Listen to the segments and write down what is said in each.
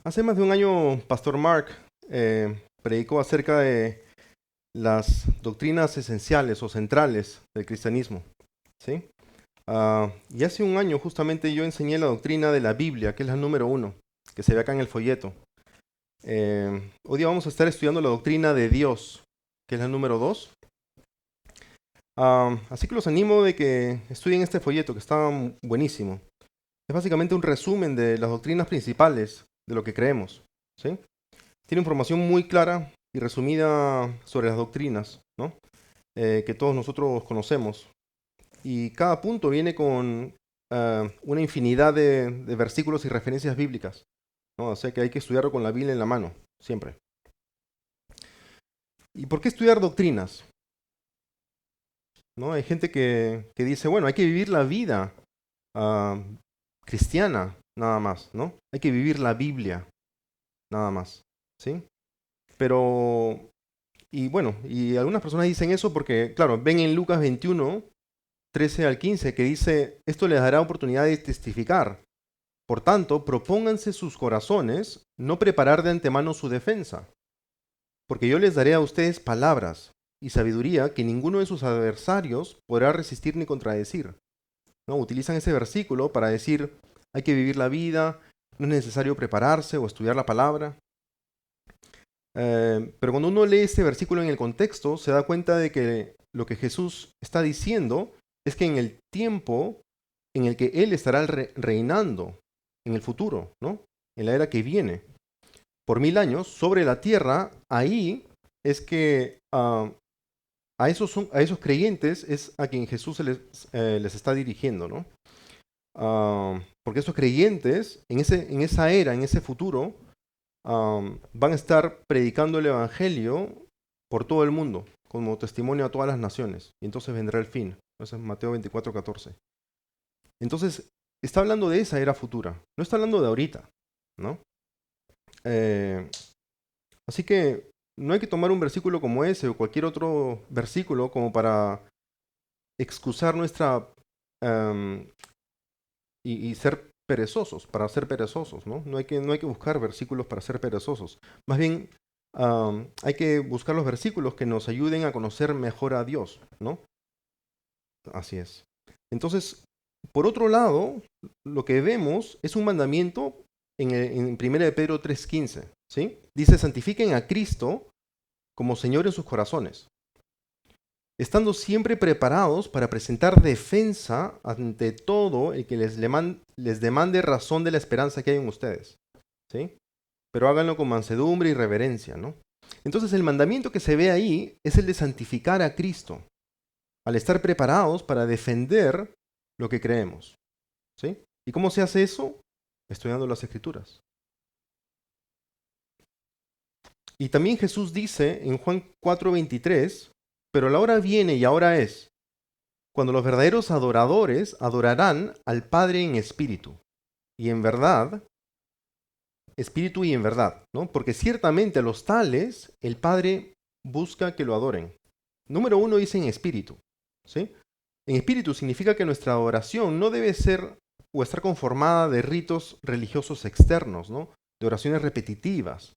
Hace más de un año, Pastor Mark predicó acerca de las doctrinas esenciales o centrales del cristianismo, ¿sí? Y hace un año justamente yo enseñé la doctrina de la Biblia, que es la número uno, que se ve acá en el folleto. Hoy día vamos a estar estudiando la doctrina de Dios, que es la número dos. Así que los animo de que estudien este folleto, que está buenísimo. Es básicamente un resumen de las doctrinas principales de lo que creemos, ¿sí? Tiene información muy clara y resumida sobre las doctrinas, ¿no? Que todos nosotros conocemos. Y cada punto viene con una infinidad de versículos y referencias bíblicas, ¿no? O sea que hay que estudiarlo con la Biblia en la mano, siempre. ¿Y por qué estudiar doctrinas? ¿No? Hay gente que dice, bueno, hay que vivir la vida ah, cristiana, nada más, ¿no? Hay que vivir la Biblia, nada más, ¿sí? Pero y bueno, y algunas personas dicen eso porque, claro, ven en Lucas 21, 13 al 15, que dice, esto les dará oportunidad de testificar. Por tanto, propónganse sus corazones no preparar de antemano su defensa, porque yo les daré a ustedes palabras y sabiduría que ninguno de sus adversarios podrá resistir ni contradecir. ¿No? Utilizan ese versículo para decir, hay que vivir la vida, no es necesario prepararse o estudiar la palabra. Pero cuando uno lee este versículo en el contexto, se da cuenta de que lo que Jesús está diciendo es que en el tiempo en el que Él estará reinando, en el futuro, ¿no? En la era que viene, por 1000 años, sobre la tierra, ahí es que a esos creyentes es a quien Jesús les está dirigiendo, ¿no? Porque esos creyentes, en esa era, en ese futuro, van a estar predicando el Evangelio por todo el mundo, como testimonio a todas las naciones. Y entonces vendrá el fin. Eso es Mateo 24:14. Entonces, está hablando de esa era futura. No está hablando de ahorita, ¿no? Eh, Así que no hay que tomar un versículo como ese o cualquier otro versículo como para excusar nuestra em, y ser perezosos, para ser perezosos, ¿no? No hay que buscar versículos para ser perezosos. Más bien, hay que buscar los versículos que nos ayuden a conocer mejor a Dios, ¿no? Así es. Entonces, por otro lado, lo que vemos es un mandamiento en 1 de Pedro 3:15, ¿sí? Dice, santifiquen a Cristo como Señor en sus corazones, estando siempre preparados para presentar defensa ante todo el que les demande razón de la esperanza que hay en ustedes, ¿sí? Pero háganlo con mansedumbre y reverencia, ¿no? Entonces el mandamiento que se ve ahí es el de santificar a Cristo, al estar preparados para defender lo que creemos, ¿sí? ¿Y cómo se hace eso? Estudiando las Escrituras. Y también Jesús dice en Juan 4:23, pero la hora viene y ahora es, cuando los verdaderos adoradores adorarán al Padre en espíritu y en verdad, espíritu y en verdad, ¿no? Porque ciertamente a los tales el Padre busca que lo adoren. Número uno dice en espíritu, ¿sí? En espíritu significa que nuestra adoración no debe ser o estar conformada de ritos religiosos externos, ¿no? De oraciones repetitivas,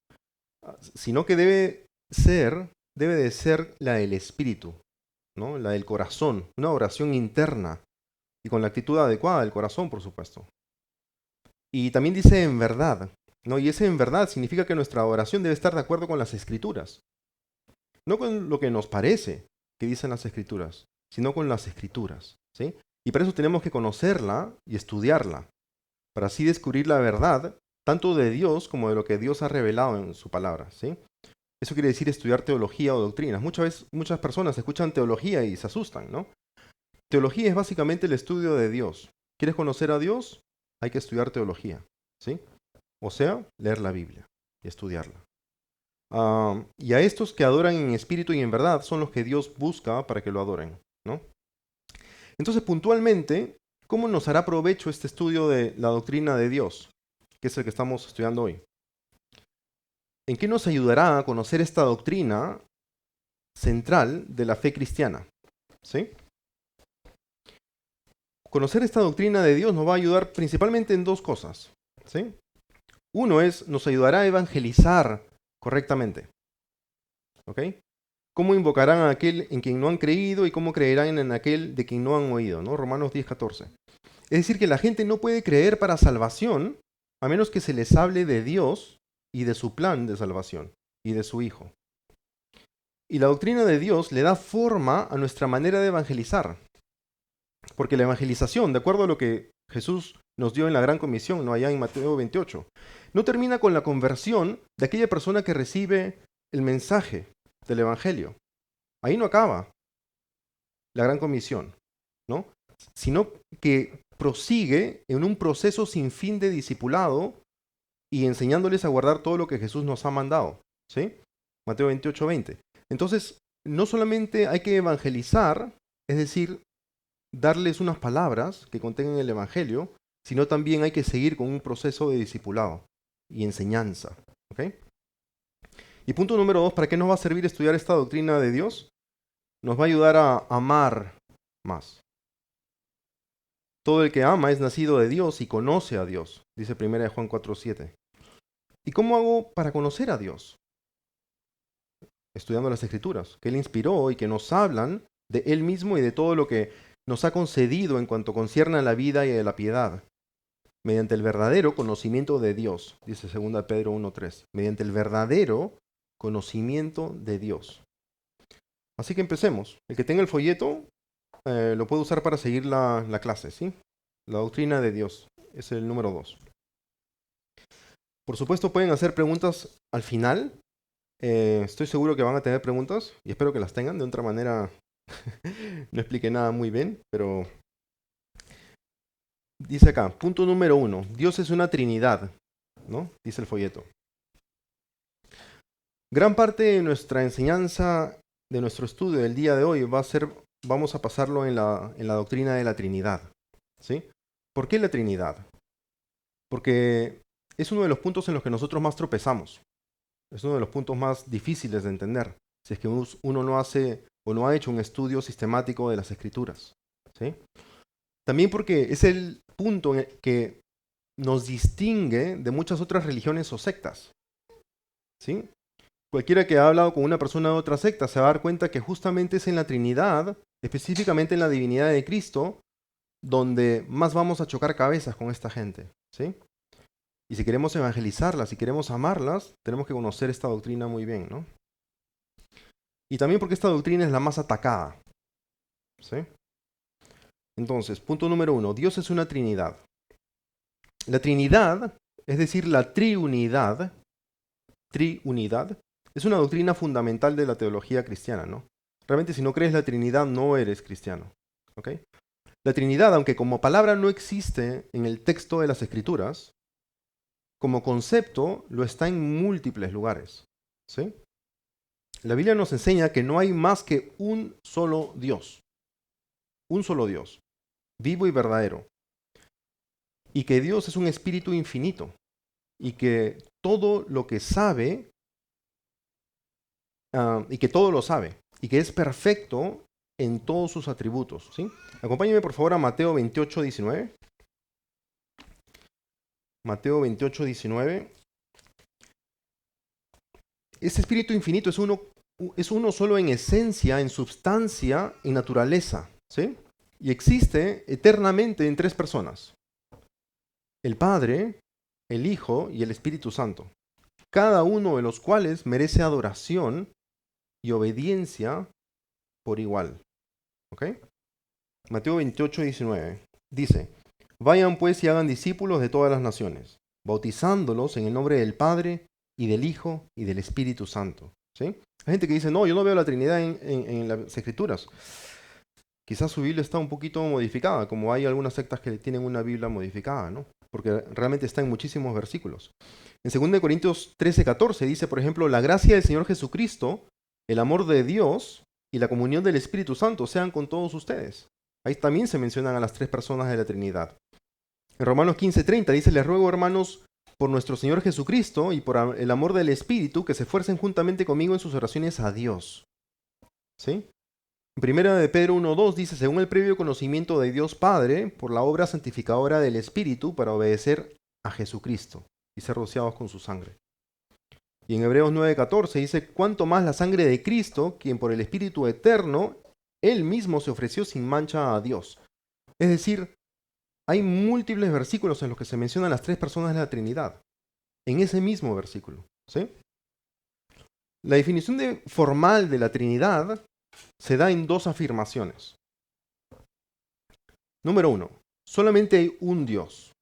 sino que debe de ser la del espíritu, ¿no? La del corazón, una oración interna y con la actitud adecuada del corazón, por supuesto. Y también dice en verdad, ¿no? Y ese en verdad significa que nuestra oración debe estar de acuerdo con las escrituras, no con lo que nos parece que dicen las escrituras, sino con las escrituras, ¿sí? Y para eso tenemos que conocerla y estudiarla, para así descubrir la verdad, tanto de Dios como de lo que Dios ha revelado en su palabra, ¿sí? Eso quiere decir estudiar teología o doctrinas. Muchas personas escuchan teología y se asustan, ¿no? Teología es básicamente el estudio de Dios. ¿Quieres conocer a Dios? Hay que estudiar teología, ¿sí? O sea, leer la Biblia y estudiarla. Y a estos que adoran en espíritu y en verdad son los que Dios busca para que lo adoren, ¿no? Entonces, puntualmente, ¿cómo nos hará provecho este estudio de la doctrina de Dios, que es el que estamos estudiando hoy? ¿En qué nos ayudará a conocer esta doctrina central de la fe cristiana? ¿Sí? Conocer esta doctrina de Dios nos va a ayudar principalmente en dos cosas, ¿sí? Uno es, nos ayudará a evangelizar correctamente. ¿Ok? ¿Cómo invocarán a aquel en quien no han creído y cómo creerán en aquel de quien no han oído? ¿No? Romanos 10:14. Es decir, que la gente no puede creer para salvación a menos que se les hable de Dios y de su plan de salvación y de su Hijo. Y la doctrina de Dios le da forma a nuestra manera de evangelizar. Porque la evangelización, de acuerdo a lo que Jesús nos dio en la Gran Comisión, ¿no? Allá en Mateo 28, no termina con la conversión de aquella persona que recibe el mensaje del Evangelio. Ahí no acaba la Gran Comisión, ¿no? Sino que prosigue en un proceso sin fin de discipulado y enseñándoles a guardar todo lo que Jesús nos ha mandado, ¿sí? Mateo 28:20. Entonces, no solamente hay que evangelizar, es decir, darles unas palabras que contengan el Evangelio, sino también hay que seguir con un proceso de discipulado y enseñanza, ¿ok? Y punto número 2, ¿para qué nos va a servir estudiar esta doctrina de Dios? Nos va a ayudar a amar más. Todo el que ama es nacido de Dios y conoce a Dios, dice 1 Juan 4:7. ¿Y cómo hago para conocer a Dios? Estudiando las Escrituras, que Él inspiró y que nos hablan de Él mismo y de todo lo que nos ha concedido en cuanto concierne a la vida y a la piedad, mediante el verdadero conocimiento de Dios, dice 2 Pedro 1:3, mediante el verdadero conocimiento de Dios. Así que empecemos. El que tenga el folleto lo puede usar para seguir la clase, ¿sí? La doctrina de Dios es el número 2. Por supuesto pueden hacer preguntas al final. Estoy seguro que van a tener preguntas y espero que las tengan. De otra manera no expliqué nada muy bien, pero dice acá, punto número 1, Dios es una Trinidad, ¿no? Dice el folleto. Gran parte de nuestra enseñanza, de nuestro estudio del día de hoy vamos a pasarlo en la doctrina de la Trinidad, ¿sí? ¿Por qué la Trinidad? Porque es uno de los puntos en los que nosotros más tropezamos. Es uno de los puntos más difíciles de entender, si es que uno no hace o no ha hecho un estudio sistemático de las Escrituras, ¿sí? También porque es el punto en el que nos distingue de muchas otras religiones o sectas, ¿sí? Cualquiera que ha hablado con una persona de otra secta se va a dar cuenta que justamente es en la Trinidad, específicamente en la divinidad de Cristo, donde más vamos a chocar cabezas con esta gente, ¿sí? Y si queremos evangelizarlas, si queremos amarlas, tenemos que conocer esta doctrina muy bien, ¿no? Y también porque esta doctrina es la más atacada, ¿sí? Entonces, punto número 1, Dios es una Trinidad. La Trinidad, es decir, la triunidad, es una doctrina fundamental de la teología cristiana, ¿no? Realmente si no crees la Trinidad no eres cristiano, ¿ok? La Trinidad, aunque como palabra no existe en el texto de las Escrituras, como concepto lo está en múltiples lugares, ¿sí? La Biblia nos enseña que no hay más que un solo Dios, vivo y verdadero, y que Dios es un espíritu infinito, y que todo lo que sabe, y que todo lo sabe, y que es perfecto en todos sus atributos, ¿sí? Acompáñenme por favor a Mateo 28:19. Mateo 28:19. Ese espíritu infinito es uno solo en esencia, en substancia y naturaleza, ¿sí? Y existe eternamente en tres personas: el Padre, el Hijo y el Espíritu Santo, cada uno de los cuales merece adoración y obediencia por igual. ¿Ok? Mateo 28:19 dice, vayan pues y hagan discípulos de todas las naciones, bautizándolos en el nombre del Padre y del Hijo y del Espíritu Santo. ¿Sí? Hay gente que dice, no, yo no veo la Trinidad en las Escrituras. Quizás su Biblia está un poquito modificada, como hay algunas sectas que tienen una Biblia modificada, ¿no? Porque realmente está en muchísimos versículos. En 2 Corintios 13:14 dice, por ejemplo, la gracia del Señor Jesucristo, el amor de Dios y la comunión del Espíritu Santo sean con todos ustedes. Ahí también se mencionan a las tres personas de la Trinidad. En Romanos 15:30 dice, les ruego, hermanos, por nuestro Señor Jesucristo y por el amor del Espíritu, que se esfuercen juntamente conmigo en sus oraciones a Dios. ¿Sí? En primera de Pedro 1:2 dice, según el previo conocimiento de Dios Padre, por la obra santificadora del Espíritu, para obedecer a Jesucristo. y ser rociados con su sangre. Y en Hebreos 9:14 dice, cuánto más la sangre de Cristo, quien por el Espíritu eterno, él mismo se ofreció sin mancha a Dios. Es decir, hay múltiples versículos en los que se mencionan las tres personas de la Trinidad, en ese mismo versículo, ¿sí? La definición formal de la Trinidad se da en dos afirmaciones. Número uno, solamente hay un Dios.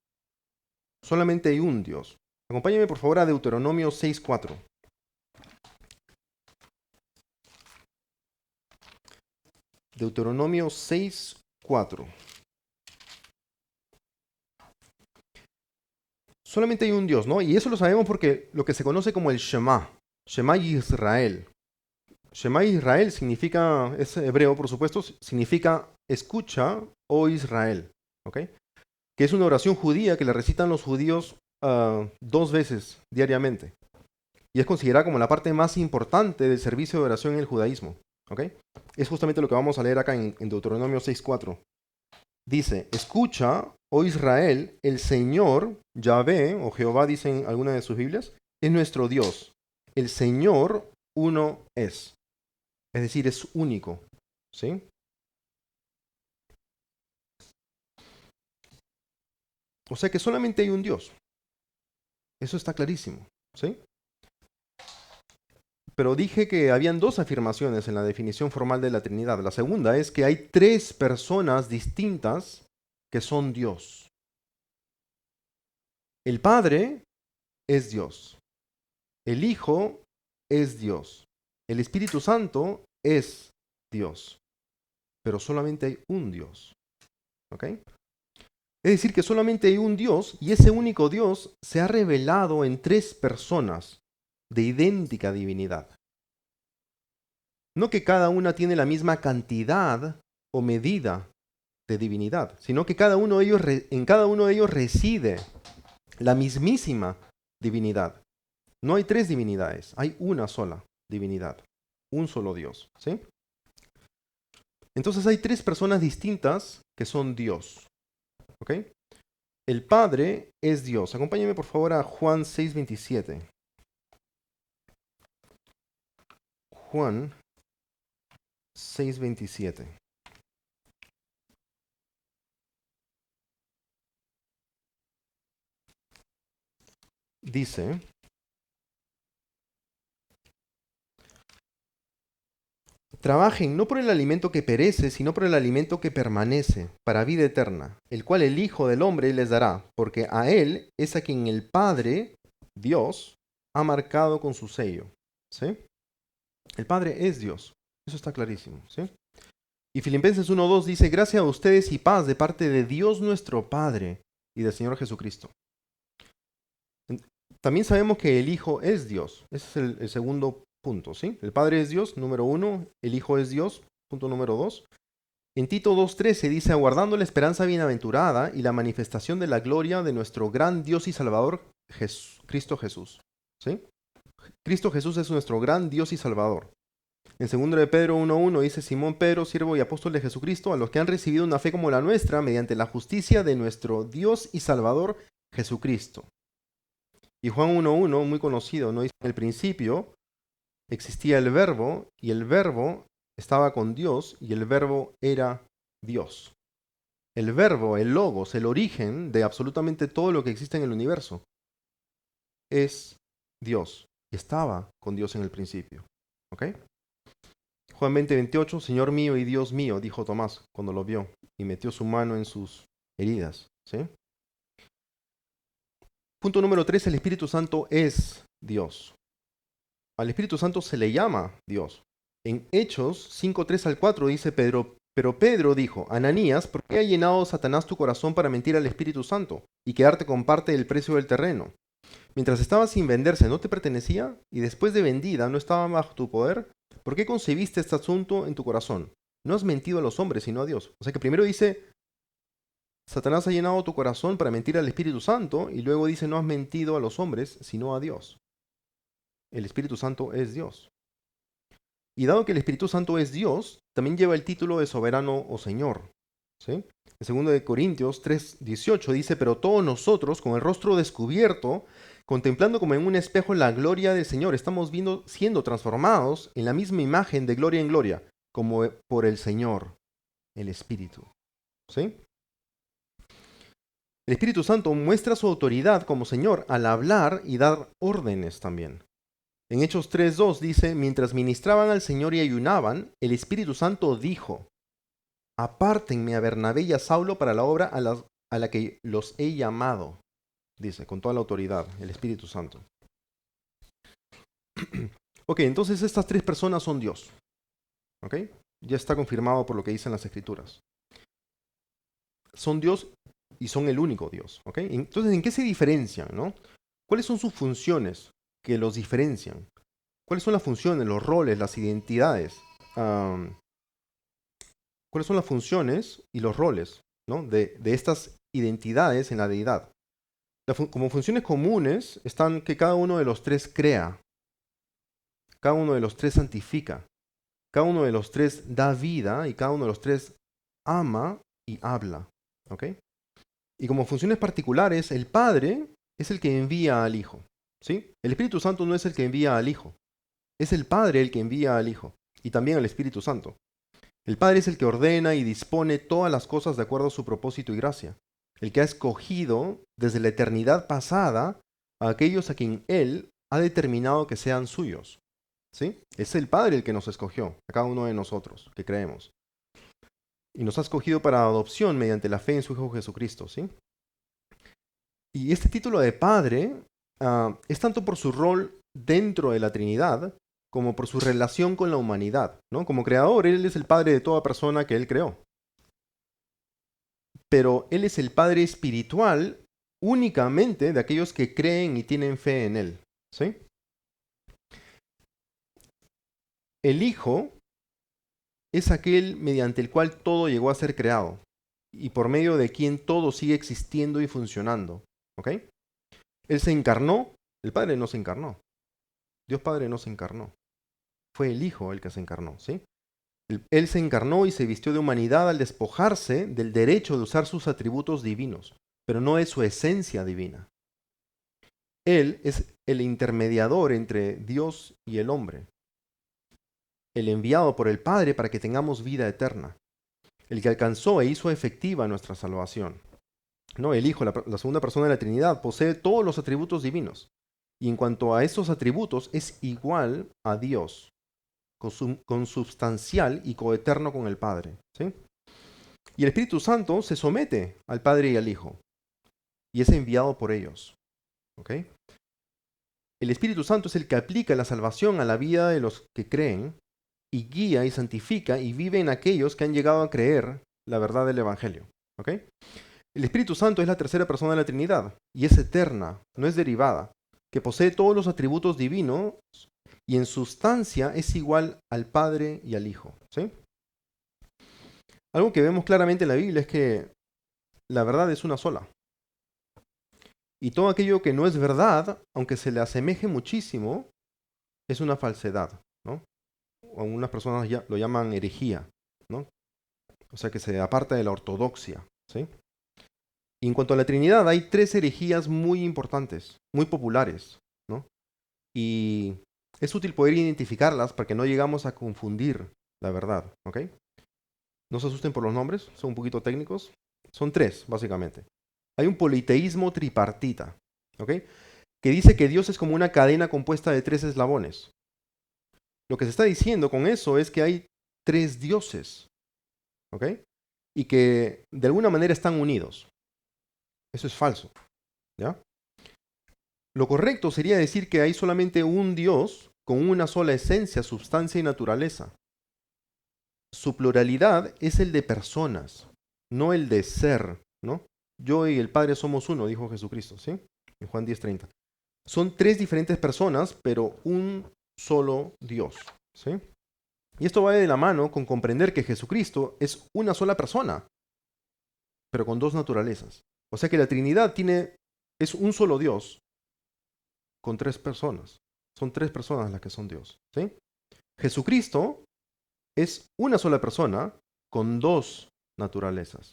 Solamente hay un Dios. Acompáñame por favor a Deuteronomio 6:4. Deuteronomio 6:4. Solamente hay un Dios, ¿no? Y eso lo sabemos porque lo que se conoce como el Shema, Shema Israel. Shema Israel significa, es hebreo por supuesto, significa escucha, oh Israel, ¿ok? Que es una oración judía que le recitan los judíos 2 veces diariamente. Y es considerada como la parte más importante del servicio de oración en el judaísmo, ¿ok? Es justamente lo que vamos a leer acá en Deuteronomio 6:4. Dice, escucha, oh Israel, el Señor, Yahvé, o Jehová, dicen algunas de sus Biblias, es nuestro Dios. El Señor uno es. Es decir, es único. ¿Sí? O sea que solamente hay un Dios. Eso está clarísimo. ¿Sí? Pero dije que habían dos afirmaciones en la definición formal de la Trinidad. La segunda es que hay tres personas distintas que son Dios. El Padre es Dios. El Hijo es Dios. El Espíritu Santo es Dios. Pero solamente hay un Dios. ¿Ok? Es decir, que solamente hay un Dios y ese único Dios se ha revelado en tres personas de idéntica divinidad. No que cada una tiene la misma cantidad o medida de divinidad, sino que en cada uno de ellos reside la mismísima divinidad. No hay tres divinidades, hay una sola divinidad, un solo Dios. ¿Sí? Entonces hay tres personas distintas que son Dios. ¿Ok? El Padre es Dios. Acompáñame por favor a Juan 6:27. Juan 6:27. Dice, trabajen no por el alimento que perece, sino por el alimento que permanece, para vida eterna, el cual el Hijo del Hombre les dará, porque a Él es a quien el Padre, Dios, ha marcado con su sello. ¿Sí? El Padre es Dios. Eso está clarísimo. ¿Sí? Y Filipenses 1:2 dice, gracias a ustedes y paz de parte de Dios nuestro Padre y del Señor Jesucristo. También sabemos que el Hijo es Dios. Ese es el segundo punto, ¿sí? El Padre es Dios, número 1. El Hijo es Dios, punto número 2. En Tito 2:13 dice, aguardando la esperanza bienaventurada y la manifestación de la gloria de nuestro gran Dios y Salvador, Cristo Jesús. ¿Sí? Cristo Jesús es nuestro gran Dios y Salvador. En 2 de Pedro 1:1 dice, Simón Pedro, siervo y apóstol de Jesucristo, a los que han recibido una fe como la nuestra, mediante la justicia de nuestro Dios y Salvador, Jesucristo. Y Juan 1:1, muy conocido, ¿no? Dice, en el principio existía el verbo, y el verbo estaba con Dios, y el verbo era Dios. El verbo, el logos, el origen de absolutamente todo lo que existe en el universo, es Dios. Y estaba con Dios en el principio. ¿Ok? Juan 20:28, Señor mío y Dios mío, dijo Tomás cuando lo vio, y metió su mano en sus heridas. ¿Sí? Punto número 3, el Espíritu Santo es Dios. Al Espíritu Santo se le llama Dios. En Hechos 5:3-4 dice Pedro, pero Pedro dijo, Ananías, ¿por qué ha llenado Satanás tu corazón para mentir al Espíritu Santo y quedarte con parte del precio del terreno? Mientras estaba sin venderse, ¿no te pertenecía? Y después de vendida, ¿no estaba bajo tu poder? ¿Por qué concebiste este asunto en tu corazón? No has mentido a los hombres, sino a Dios. O sea que primero dice, Satanás ha llenado tu corazón para mentir al Espíritu Santo, y luego dice, no has mentido a los hombres, sino a Dios. El Espíritu Santo es Dios. Y dado que el Espíritu Santo es Dios, también lleva el título de soberano o Señor. ¿Sí? En 2 de Corintios 3:18 dice, pero todos nosotros, con el rostro descubierto, contemplando como en un espejo la gloria del Señor. Estamos viendo, siendo transformados en la misma imagen de gloria en gloria, como por el Señor, el Espíritu. ¿Sí? El Espíritu Santo muestra su autoridad como Señor al hablar y dar órdenes también. En Hechos 3:2 dice, mientras ministraban al Señor y ayunaban, el Espíritu Santo dijo, apártenme a Bernabé y a Saulo para la obra a la que los he llamado, dice, con toda la autoridad, el Espíritu Santo. Ok, entonces estas tres personas son Dios. Ok, ya está confirmado por lo que dicen las Escrituras. Son Dios y son el único Dios. ¿Ok? Entonces, ¿en qué se diferencian? ¿No? ¿Cuáles son sus funciones que los diferencian? ¿Cuáles son las funciones, los roles, las identidades? ¿Cuáles son las funciones y los roles, ¿no? de estas identidades en la deidad? Como funciones comunes están que cada uno de los tres crea, cada uno de los tres santifica, cada uno de los tres da vida y cada uno de los tres ama y habla. ¿Ok? Y como funciones particulares, el Padre es el que envía al Hijo. ¿Sí? El Espíritu Santo no es el que envía al Hijo, es el Padre el que envía al Hijo y también al Espíritu Santo. El Padre es el que ordena y dispone todas las cosas de acuerdo a su propósito y gracia, el que ha escogido desde la eternidad pasada a aquellos a quien Él ha determinado que sean suyos. ¿Sí? Es el Padre el que nos escogió, a cada uno de nosotros, que creemos. Y nos ha escogido para adopción mediante la fe en su Hijo Jesucristo. ¿Sí? Y este título de Padre es tanto por su rol dentro de la Trinidad como por su relación con la humanidad, ¿no? Como creador, Él es el Padre de toda persona que Él creó. Pero Él es el Padre espiritual únicamente de aquellos que creen y tienen fe en Él. ¿Sí? El Hijo es aquel mediante el cual todo llegó a ser creado y por medio de quien todo sigue existiendo y funcionando. ¿Ok? Él se encarnó, el Padre no se encarnó. Dios Padre no se encarnó. Fue el Hijo el que se encarnó, ¿sí? Él se encarnó y se vistió de humanidad al despojarse del derecho de usar sus atributos divinos, pero no es su esencia divina. Él es el intermediador entre Dios y el hombre, el enviado por el Padre para que tengamos vida eterna, el que alcanzó e hizo efectiva nuestra salvación. No, el Hijo, la segunda persona de la Trinidad, posee todos los atributos divinos, y en cuanto a estos atributos es igual a Dios, consubstancial y coeterno con el Padre. ¿Sí? Y el Espíritu Santo se somete al Padre y al Hijo y es enviado por ellos. ¿Ok? El Espíritu Santo es el que aplica la salvación a la vida de los que creen y guía y santifica y vive en aquellos que han llegado a creer la verdad del Evangelio. ¿Ok? El Espíritu Santo es la tercera persona de la Trinidad y es eterna, no es derivada, que posee todos los atributos divinos y en sustancia es igual al Padre y al Hijo. ¿Sí? Algo que vemos claramente en la Biblia es que la verdad es una sola. Y todo aquello que no es verdad, aunque se le asemeje muchísimo, es una falsedad, ¿no? O algunas personas lo llaman herejía, ¿no? O sea que se aparta de la ortodoxia, ¿sí? Y en cuanto a la Trinidad, hay tres herejías muy importantes, muy populares, ¿no? Y es útil poder identificarlas para que no llegamos a confundir la verdad, ¿ok? No se asusten por los nombres, son un poquito técnicos. Son tres, básicamente. Hay un politeísmo tripartita, ¿ok? Que dice que Dios es como una cadena compuesta de tres eslabones. Lo que se está diciendo con eso es que hay tres dioses, ¿ok? Y que de alguna manera están unidos. Eso es falso, ¿ya? Lo correcto sería decir que hay solamente un Dios con una sola esencia, sustancia y naturaleza. Su pluralidad es el de personas, no el de ser, ¿no? Yo y el Padre somos uno, dijo Jesucristo, ¿sí? En Juan 10:30. Son tres diferentes personas, pero un solo Dios, ¿sí? Y esto va de la mano con comprender que Jesucristo es una sola persona, pero con dos naturalezas. O sea que la Trinidad es un solo Dios con tres personas. Son tres personas las que son Dios, ¿sí? Jesucristo es una sola persona con dos naturalezas.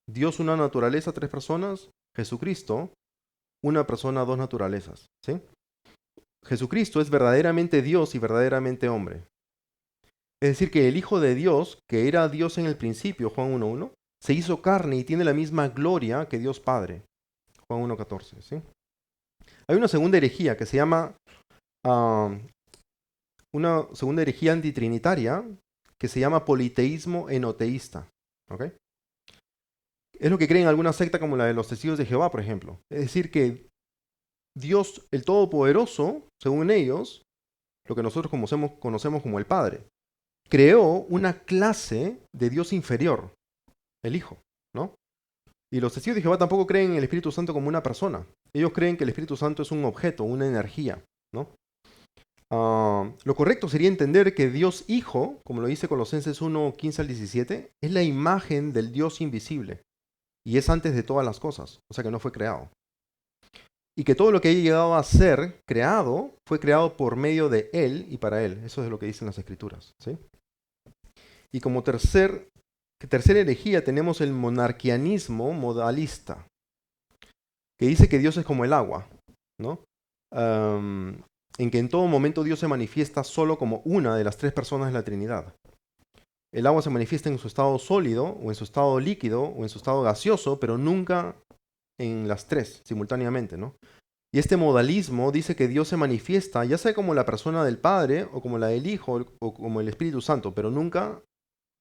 Dios una naturaleza, tres personas. Jesucristo una persona, dos naturalezas. ¿Sí? Jesucristo es verdaderamente Dios y verdaderamente hombre. Es decir, que el Hijo de Dios, que era Dios en el principio, Juan 1.1, se hizo carne y tiene la misma gloria que Dios Padre, Juan 1.14. ¿Sí? Hay una segunda herejía que se llama, ah, una segunda herejía antitrinitaria que se llama politeísmo enoteísta. ¿Ok? Es lo que creen alguna secta como la de los Testigos de Jehová, por ejemplo. Es decir, que Dios, el Todopoderoso, según ellos, lo que nosotros conocemos como el Padre, creó una clase de Dios inferior, el Hijo, ¿no? Y los Testigos de Jehová tampoco creen en el Espíritu Santo como una persona. Ellos creen que el Espíritu Santo es un objeto, una energía, ¿no? Lo correcto sería entender que Dios Hijo, como lo dice Colosenses 1:15 al 17, es la imagen del Dios invisible y es antes de todas las cosas, o sea que no fue creado. Y que todo lo que haya llegado a ser creado fue creado por medio de Él y para Él. Eso es lo que dicen las Escrituras. ¿Sí? Y como tercera herejía tenemos el monarquianismo modalista, que dice que Dios es como el agua, ¿no? En que en todo momento Dios se manifiesta solo como una de las tres personas de la Trinidad. El agua se manifiesta en su estado sólido, o en su estado líquido, o en su estado gaseoso, pero nunca en las tres simultáneamente, ¿no? Y este modalismo dice que Dios se manifiesta ya sea como la persona del Padre, o como la del Hijo, o como el Espíritu Santo, pero nunca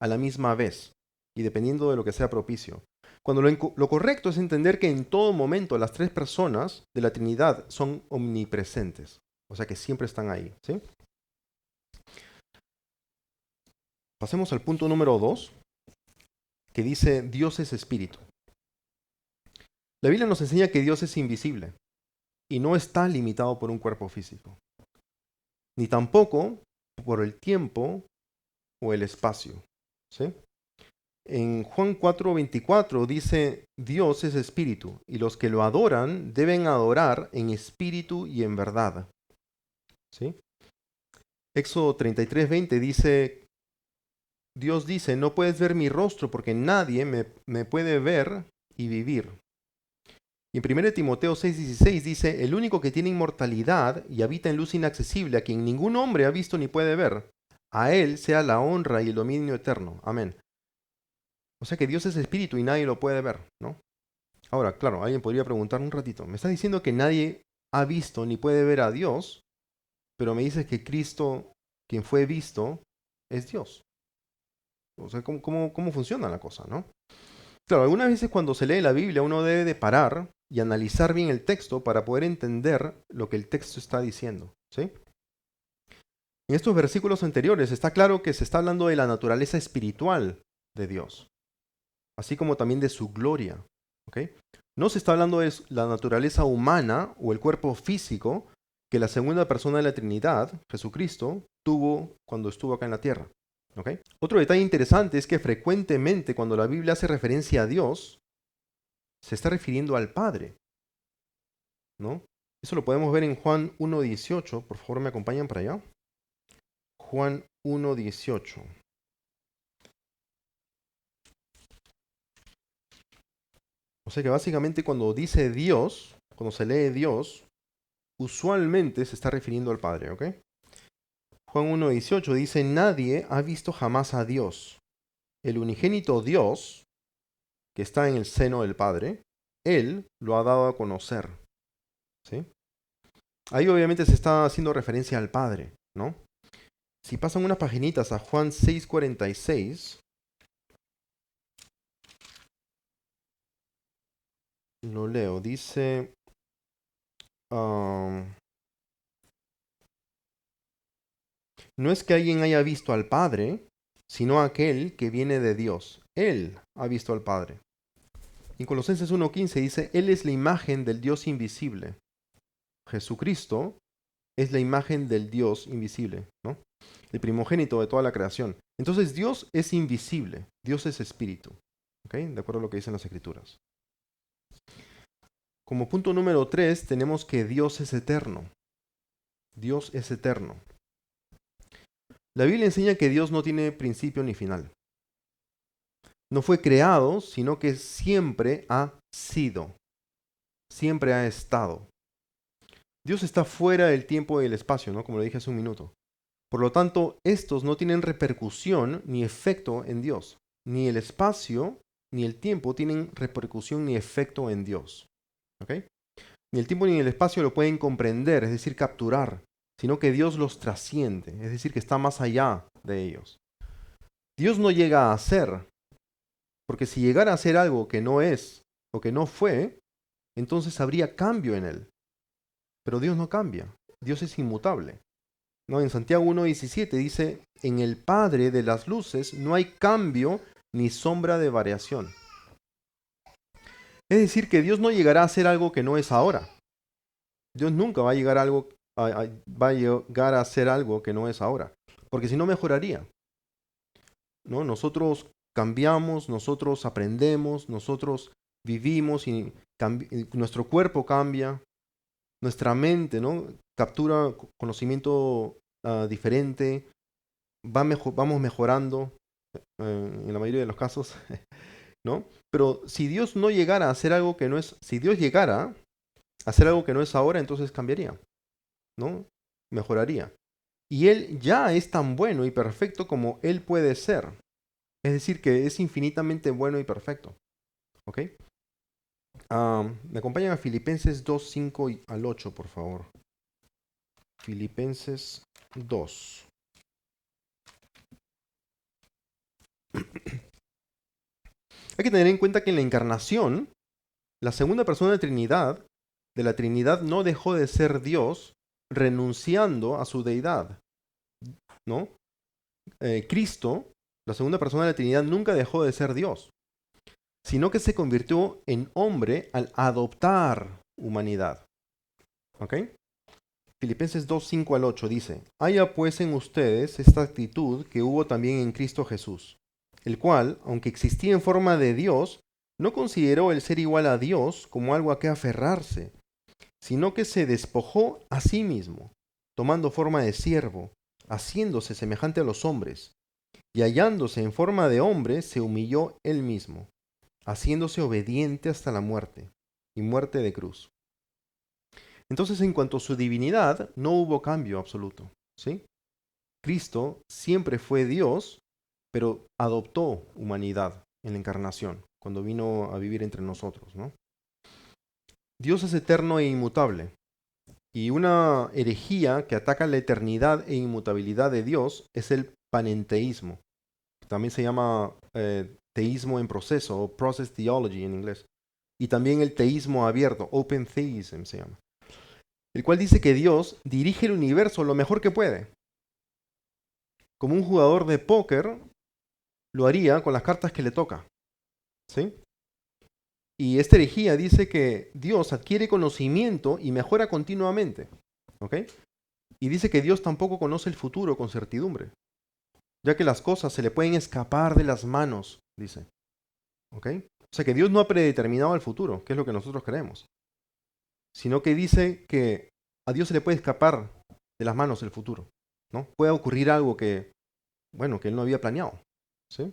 a la misma vez, y dependiendo de lo que sea propicio. Cuando lo correcto es entender que en todo momento las tres personas de la Trinidad son omnipresentes, o sea que siempre están ahí. ¿Sí? Pasemos al punto número 2, que dice Dios es espíritu. La Biblia nos enseña que Dios es invisible y no está limitado por un cuerpo físico, ni tampoco por el tiempo o el espacio. ¿Sí? En Juan 4:24 dice, Dios es espíritu, y los que lo adoran deben adorar en espíritu y en verdad. ¿Sí? Éxodo 33:20 dice, Dios dice, no puedes ver mi rostro porque nadie me puede ver y vivir. Y en 1 Timoteo 6:16 dice, el único que tiene inmortalidad y habita en luz inaccesible, a quien ningún hombre ha visto ni puede ver, a él sea la honra y el dominio eterno. Amén. O sea que Dios es espíritu y nadie lo puede ver, ¿no? Ahora, claro, alguien podría preguntar un ratito, me estás diciendo que nadie ha visto ni puede ver a Dios, pero me dices que Cristo, quien fue visto, es Dios. O sea, ¿cómo funciona la cosa, no? Claro, algunas veces cuando se lee la Biblia uno debe de parar y analizar bien el texto para poder entender lo que el texto está diciendo, ¿sí? En estos versículos anteriores está claro que se está hablando de la naturaleza espiritual de Dios, así como también de su gloria, ¿ok? No se está hablando de la naturaleza humana o el cuerpo físico que la segunda persona de la Trinidad, Jesucristo, tuvo cuando estuvo acá en la tierra. ¿Ok? Otro detalle interesante es que frecuentemente cuando la Biblia hace referencia a Dios, se está refiriendo al Padre, ¿no? Eso lo podemos ver en Juan 1:18. Por favor, ¿me acompañan para allá? Juan 1:18. O sea que básicamente cuando dice Dios, cuando se lee Dios, usualmente se está refiriendo al Padre, ¿ok? Juan 1:18 dice, nadie ha visto jamás a Dios. El unigénito Dios, que está en el seno del Padre, Él lo ha dado a conocer. ¿Sí? Ahí obviamente se está haciendo referencia al Padre, ¿no? Si pasan unas paginitas a Juan 6:46, lo leo, dice, no es que alguien haya visto al Padre, sino aquel que viene de Dios. Él ha visto al Padre. En Colosenses 1:15 dice, Él es la imagen del Dios invisible. Jesucristo es la imagen del Dios invisible, ¿no? El primogénito de toda la creación. Entonces Dios es invisible, Dios es espíritu, ¿ok? De acuerdo a lo que dicen las Escrituras. Como punto número 3 tenemos que Dios es eterno. Dios es eterno. La Biblia enseña que Dios no tiene principio ni final. No fue creado, sino que siempre ha sido. siempre ha estado. Dios está fuera del tiempo y el espacio, ¿no? Como lo dije hace un minuto. Por lo tanto, estos no tienen repercusión ni efecto en Dios. Ni el espacio ni el tiempo tienen repercusión ni efecto en Dios. ¿Ok? Ni el tiempo ni el espacio lo pueden comprender, es decir, capturar, sino que Dios los trasciende, es decir, que está más allá de ellos. Dios no llega a ser, porque si llegara a ser algo que no es o que no fue, entonces habría cambio en él. Pero Dios no cambia, Dios es inmutable. ¿No? En Santiago 1:17 dice, en el Padre de las luces no hay cambio ni sombra de variación. Es decir, que Dios no llegará a ser algo que no es ahora. Dios nunca va a llegar va a llegar a ser algo que no es ahora, porque si no mejoraría. ¿No? Nosotros cambiamos, nosotros aprendemos, nosotros vivimos y nuestro cuerpo cambia, nuestra mente, ¿no? Captura conocimiento diferente, vamos mejorando en la mayoría de los casos, ¿no? Pero si Dios no llegara a hacer algo que no es, si Dios llegara a hacer algo que no es ahora, entonces cambiaría, ¿no? Mejoraría. Y Él ya es tan bueno y perfecto como Él puede ser. Es decir, que es infinitamente bueno y perfecto. ¿Ok? Me acompañan a Filipenses 2, 5 al 8, por favor. Filipenses 2. Hay que tener en cuenta que en la encarnación, la segunda persona de la Trinidad no dejó de ser Dios renunciando a su deidad, ¿no? Cristo, la segunda persona de la Trinidad, nunca dejó de ser Dios, sino que se convirtió en hombre al adoptar humanidad. ¿Ok? Filipenses 2, 5 al 8 dice, haya pues en ustedes esta actitud que hubo también en Cristo Jesús, el cual, aunque existía en forma de Dios, no consideró el ser igual a Dios como algo a que aferrarse, sino que se despojó a sí mismo, tomando forma de siervo, haciéndose semejante a los hombres, y hallándose en forma de hombre, se humilló él mismo, haciéndose obediente hasta la muerte, y muerte de cruz. Entonces, en cuanto a su divinidad, no hubo cambio absoluto, ¿sí? Cristo siempre fue Dios, pero adoptó humanidad en la encarnación, cuando vino a vivir entre nosotros, ¿no? Dios es eterno e inmutable, y una herejía que ataca la eternidad e inmutabilidad de Dios es el panenteísmo. También se llama teísmo en proceso, o process theology en inglés. Y también el teísmo abierto, open theism se llama. El cual dice que Dios dirige el universo lo mejor que puede. Como un jugador de póker lo haría con las cartas que le toca. ¿Sí? Y esta herejía dice que Dios adquiere conocimiento y mejora continuamente. ¿Ok? Y dice que Dios tampoco conoce el futuro con certidumbre, ya que las cosas se le pueden escapar de las manos, dice. ¿Ok? O sea que Dios no ha predeterminado el futuro, que es lo que nosotros creemos, sino que dice que a Dios se le puede escapar de las manos el futuro, ¿no? Puede ocurrir algo que, bueno, que Él no había planeado, ¿sí?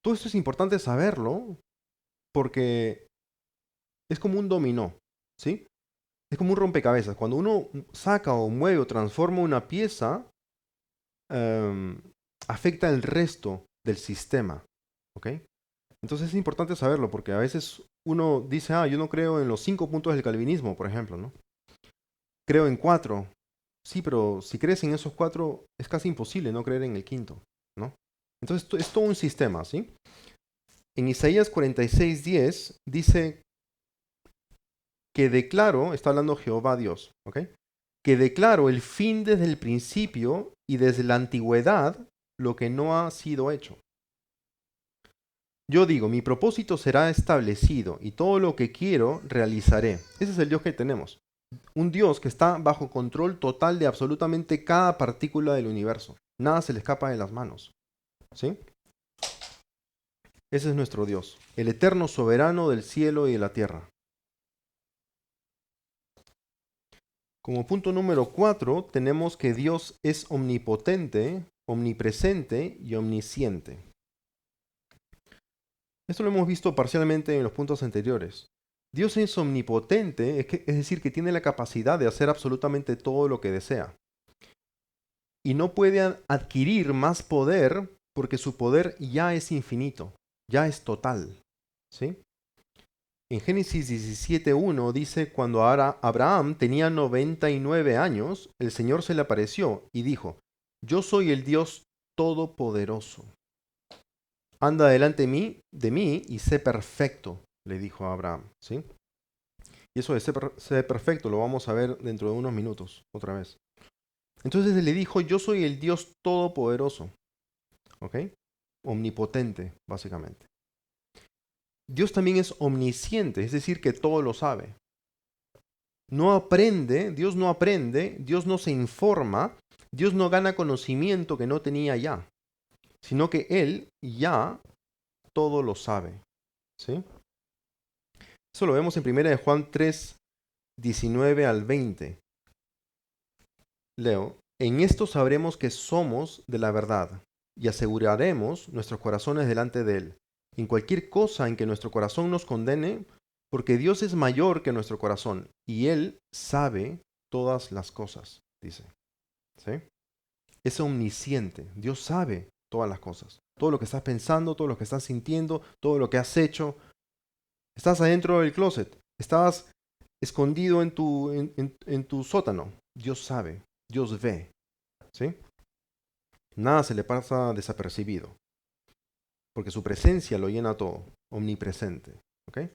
Todo esto es importante saberlo porque es como un dominó, ¿sí? Es como un rompecabezas. Cuando uno saca o mueve o transforma una pieza, em, afecta el resto del sistema, ¿ok? Entonces es importante saberlo porque a veces uno dice, yo no creo en los 5 puntos del calvinismo, por ejemplo, ¿no? Creo en 4. Sí, pero si crees en esos 4, es casi imposible no creer en el quinto, ¿no? Entonces es todo un sistema, ¿sí? En Isaías 46:10 dice que declaro, está hablando Jehová Dios, ¿ok? Que declaro el fin desde el principio y desde la antigüedad lo que no ha sido hecho. Yo digo, mi propósito será establecido y todo lo que quiero realizaré. Ese es el Dios que tenemos. Un Dios que está bajo control total de absolutamente cada partícula del universo. Nada se le escapa de las manos. ¿Sí? Ese es nuestro Dios, el eterno soberano del cielo y de la tierra. Como punto número 4, tenemos que Dios es omnipotente, omnipresente y omnisciente. Esto lo hemos visto parcialmente en los puntos anteriores. Dios es omnipotente, es decir, que tiene la capacidad de hacer absolutamente todo lo que desea. Y no puede adquirir más poder porque su poder ya es infinito, ya es total. ¿Sí? En Génesis 17:1 dice, cuando Abraham tenía 99 años, el Señor se le apareció y dijo, yo soy el Dios Todopoderoso. Anda delante de mí y sé perfecto, le dijo a Abraham. ¿Sí? Y eso de ser perfecto lo vamos a ver dentro de unos minutos, otra vez. Entonces él le dijo, yo soy el Dios Todopoderoso. ¿Ok? Omnipotente, básicamente. Dios también es omnisciente, es decir, que todo lo sabe. No aprende, Dios no se informa, Dios no gana conocimiento que no tenía ya, sino que Él ya todo lo sabe. ¿Sí? Eso lo vemos en 1 de Juan 3, 19 al 20. Leo, en esto sabremos que somos de la verdad y aseguraremos nuestros corazones delante de Él, en cualquier cosa en que nuestro corazón nos condene, porque Dios es mayor que nuestro corazón y Él sabe todas las cosas, dice. ¿Sí? Es omnisciente, Dios sabe todas las cosas, todo lo que estás pensando, todo lo que estás sintiendo, todo lo que has hecho. Estás adentro del closet, estás escondido en tu sótano, Dios sabe, Dios ve. ¿Sí? Nada se le pasa desapercibido, porque su presencia lo llena todo, omnipresente. ¿Ok?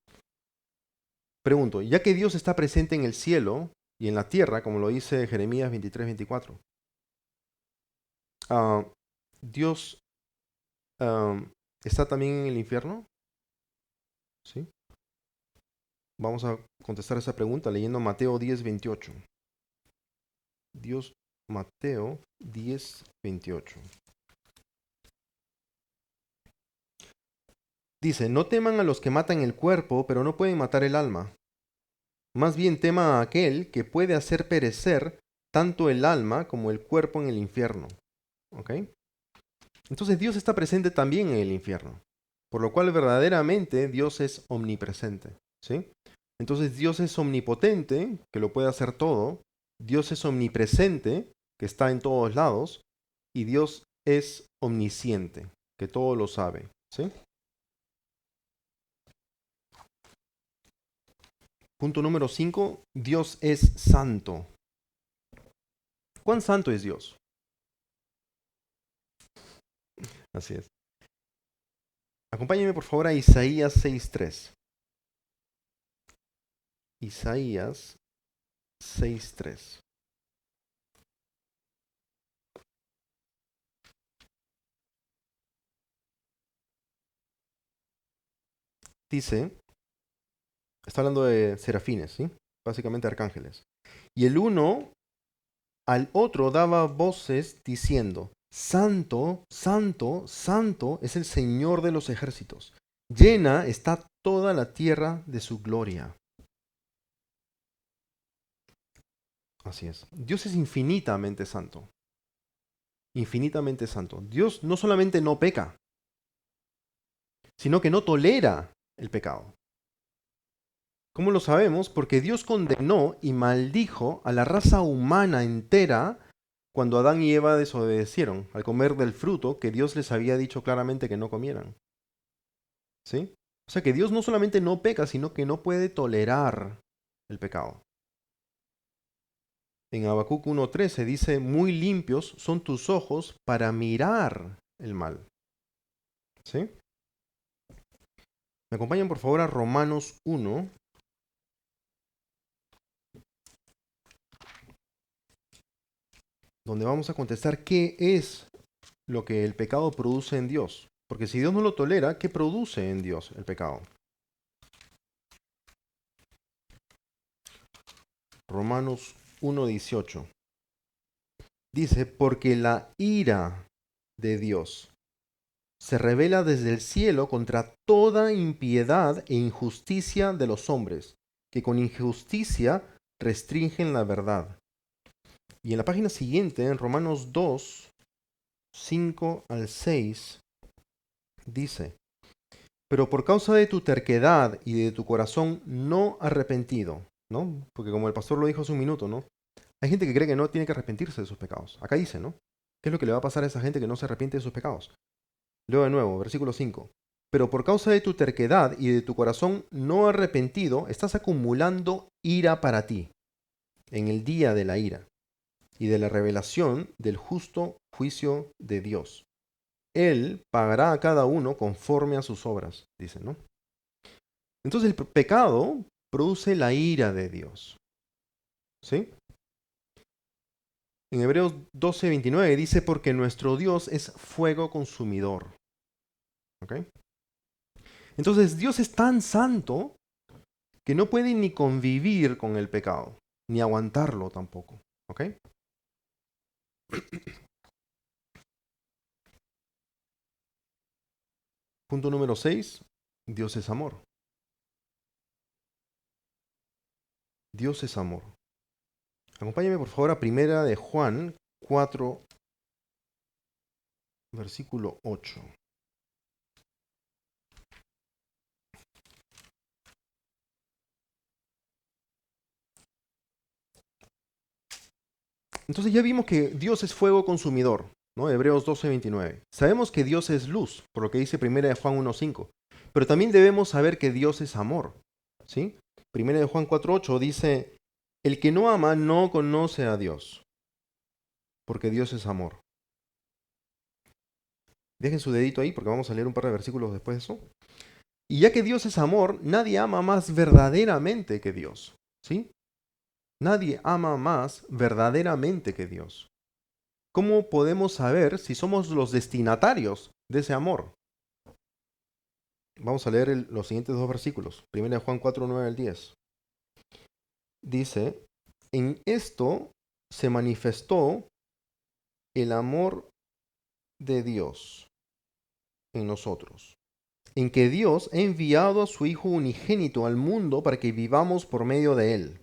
Pregunto, ya que Dios está presente en el cielo y en la tierra, como lo dice Jeremías 23:24, ah, ¿Dios ah, está también en el infierno? ¿Sí? Vamos a contestar esa pregunta leyendo Mateo 10:28. Dios, Mateo 10:28. Dice, no teman a los que matan el cuerpo, pero no pueden matar el alma. Más bien teman a aquel que puede hacer perecer tanto el alma como el cuerpo en el infierno. ¿Ok? Entonces Dios está presente también en el infierno, por lo cual verdaderamente Dios es omnipresente. ¿Sí? Entonces Dios es omnipotente, que lo puede hacer todo. Dios es omnipresente, que está en todos lados. Y Dios es omnisciente, que todo lo sabe. ¿Sí? Punto número 5. Dios es santo. ¿Cuán santo es Dios? Así es. Acompáñenme por favor a Isaías 6:3. Isaías 6:3. Dice, está hablando de serafines, ¿sí? Básicamente arcángeles. Y el uno al otro daba voces diciendo, Santo, Santo, Santo es el Señor de los ejércitos. Llena está toda la tierra de su gloria. Así es. Dios es infinitamente santo. Infinitamente santo. Dios no solamente no peca, sino que no tolera el pecado. ¿Cómo lo sabemos? Porque Dios condenó y maldijo a la raza humana entera cuando Adán y Eva desobedecieron al comer del fruto que Dios les había dicho claramente que no comieran. ¿Sí? O sea que Dios no solamente no peca, sino que no puede tolerar el pecado. En Habacuc 1:13 dice, muy limpios son tus ojos para mirar el mal. ¿Sí? Me acompañan por favor a Romanos 1, donde vamos a contestar qué es lo que el pecado produce en Dios. Porque si Dios no lo tolera, ¿qué produce en Dios el pecado? Romanos 1:18. Dice, porque la ira de Dios se revela desde el cielo contra toda impiedad e injusticia de los hombres, que con injusticia restringen la verdad. Y en la página siguiente, en Romanos 2, 5 al 6, dice, Pero por causa de tu terquedad y de tu corazón no arrepentido, ¿no? Porque como el pastor lo dijo hace un minuto, ¿no? Hay gente que cree que no tiene que arrepentirse de sus pecados. Acá dice, ¿no? ¿Qué es lo que le va a pasar a esa gente que no se arrepiente de sus pecados? Leo de nuevo, versículo 5. Pero por causa de tu terquedad y de tu corazón no arrepentido, estás acumulando ira para ti en el día de la ira y de la revelación del justo juicio de Dios. Él pagará a cada uno conforme a sus obras, dice, ¿no? Entonces el pecado produce la ira de Dios, ¿sí? En Hebreos 12:29 dice, porque nuestro Dios es fuego consumidor, ¿ok? Entonces Dios es tan santo que no puede ni convivir con el pecado, ni aguantarlo tampoco, ¿ok? Punto número 6, Dios es amor. Dios es amor. Acompáñame por favor a primera de Juan 4, versículo 8. Entonces ya vimos que Dios es fuego consumidor, ¿no? Hebreos 12:29. Sabemos que Dios es luz, por lo que dice primera de Juan 1:5. Pero también debemos saber que Dios es amor, ¿sí? Primera de Juan 4:8 dice, el que no ama no conoce a Dios, porque Dios es amor. Dejen su dedito ahí porque vamos a leer un par de versículos después de eso. Y ya que Dios es amor, nadie ama más verdaderamente que Dios, ¿sí? Nadie ama más verdaderamente que Dios. ¿Cómo podemos saber si somos los destinatarios de ese amor? Vamos a leer los siguientes dos versículos. 1 Juan 4, 9 al 10. Dice, en esto se manifestó el amor de Dios en nosotros, en que Dios ha enviado a su Hijo unigénito al mundo para que vivamos por medio de Él.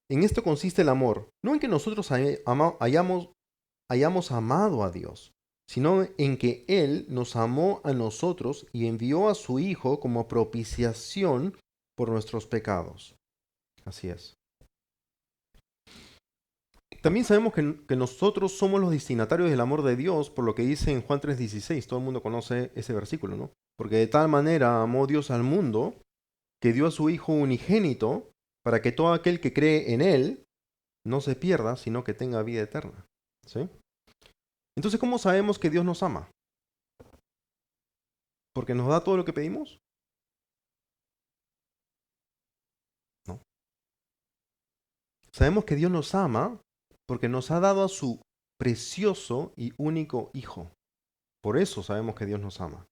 En esto consiste el amor, no en que nosotros hayamos amado a Dios, sino en que Él nos amó a nosotros y envió a su Hijo como propiciación por nuestros pecados. Así es. También sabemos que nosotros somos los destinatarios del amor de Dios, por lo que dice en Juan 3:16. Todo el mundo conoce ese versículo, ¿no? Porque de tal manera amó Dios al mundo que dio a su Hijo unigénito para que todo aquel que cree en Él no se pierda, sino que tenga vida eterna. ¿Sí? Entonces, ¿cómo sabemos que Dios nos ama? ¿Porque nos da todo lo que pedimos? No. Sabemos que Dios nos ama porque nos ha dado a su precioso y único Hijo. Por eso sabemos que Dios nos ama.